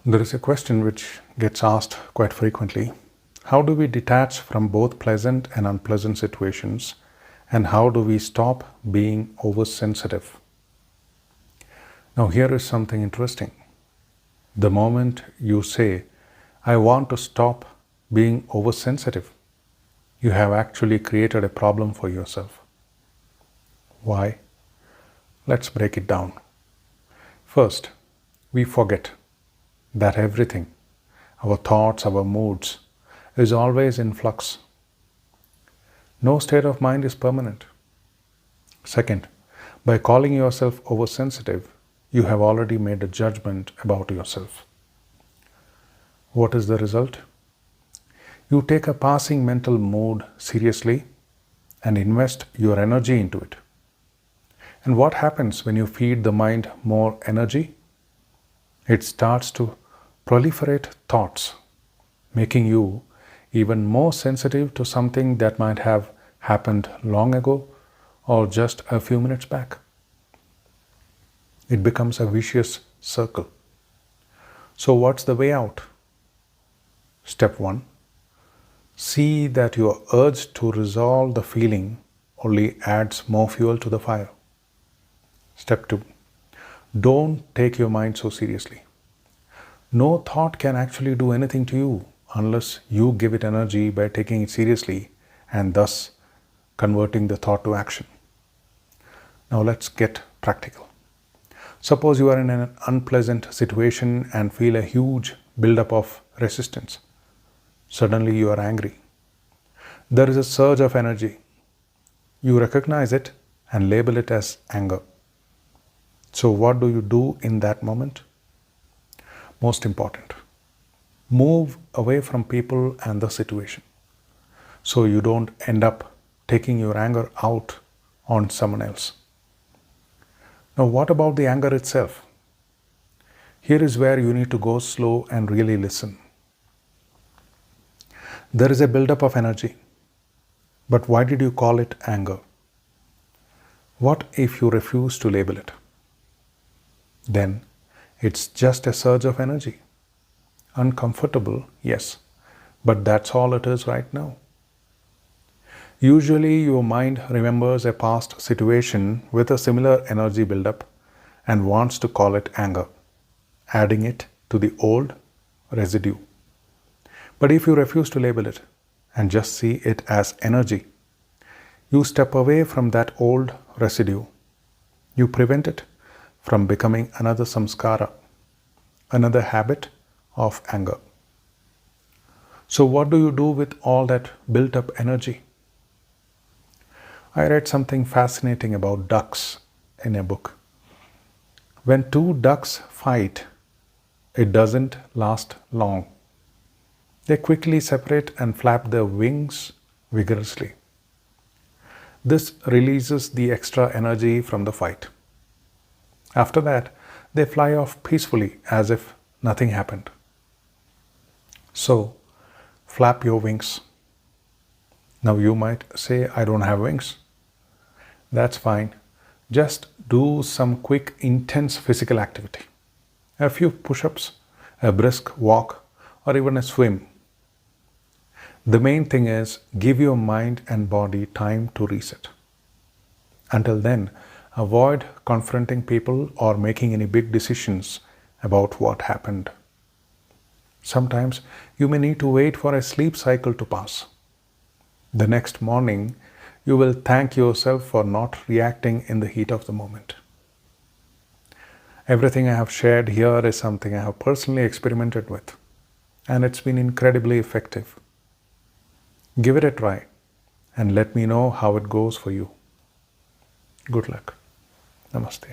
There is a question which gets asked quite frequently. How do we detach from both pleasant and unpleasant situations? And how do we stop being oversensitive? Now, here is something interesting. The moment you say, I want to stop being oversensitive, you have actually created a problem for yourself. Why? Let's break it down. First, we forget that everything, our thoughts, our moods, is always in flux. No state of mind is permanent. Second, by calling yourself oversensitive, you have already made a judgment about yourself. What is the result? You take a passing mental mood seriously and invest your energy into it. And what happens when you feed the mind more energy? It starts to proliferate thoughts, making you even more sensitive to something that might have happened long ago or just a few minutes back. It becomes a vicious circle. So what's the way out? Step 1. See that your urge to resolve the feeling only adds more fuel to the fire. Step 2. Don't take your mind so seriously. No thought can actually do anything to you unless you give it energy by taking it seriously and thus converting the thought to action. Now let's get practical. Suppose you are in an unpleasant situation and feel a huge buildup of resistance. Suddenly you are angry. There is a surge of energy. You recognize it and label it as anger. So what do you do in that moment? Most important, move away from people and the situation so you don't end up taking your anger out on someone else. Now, what about the anger itself? Here is where you need to go slow and really listen. There is a buildup of energy, but why did you call it anger? What if you refuse to label it? Then it's just a surge of energy. Uncomfortable, yes, but that's all it is right now. Usually your mind remembers a past situation with a similar energy buildup and wants to call it anger, adding it to the old residue. But if you refuse to label it and just see it as energy, you step away from that old residue. You prevent it from becoming another samskara, another habit of anger. So what do you do with all that built up energy? I read something fascinating about ducks in a book. When two ducks fight, it doesn't last long. They quickly separate and flap their wings vigorously. This releases the extra energy from the fight. After that, they fly off peacefully as if nothing happened. So, flap your wings. Now you might say, I don't have wings. That's fine. Just do some quick, intense physical activity. A few push-ups, a brisk walk, or even a swim. The main thing is give your mind and body time to reset. Until then, avoid confronting people or making any big decisions about what happened. Sometimes you may need to wait for a sleep cycle to pass. The next morning, you will thank yourself for not reacting in the heat of the moment. Everything I have shared here is something I have personally experimented with, and it's been incredibly effective. Give it a try and let me know how it goes for you. Good luck. Namaste.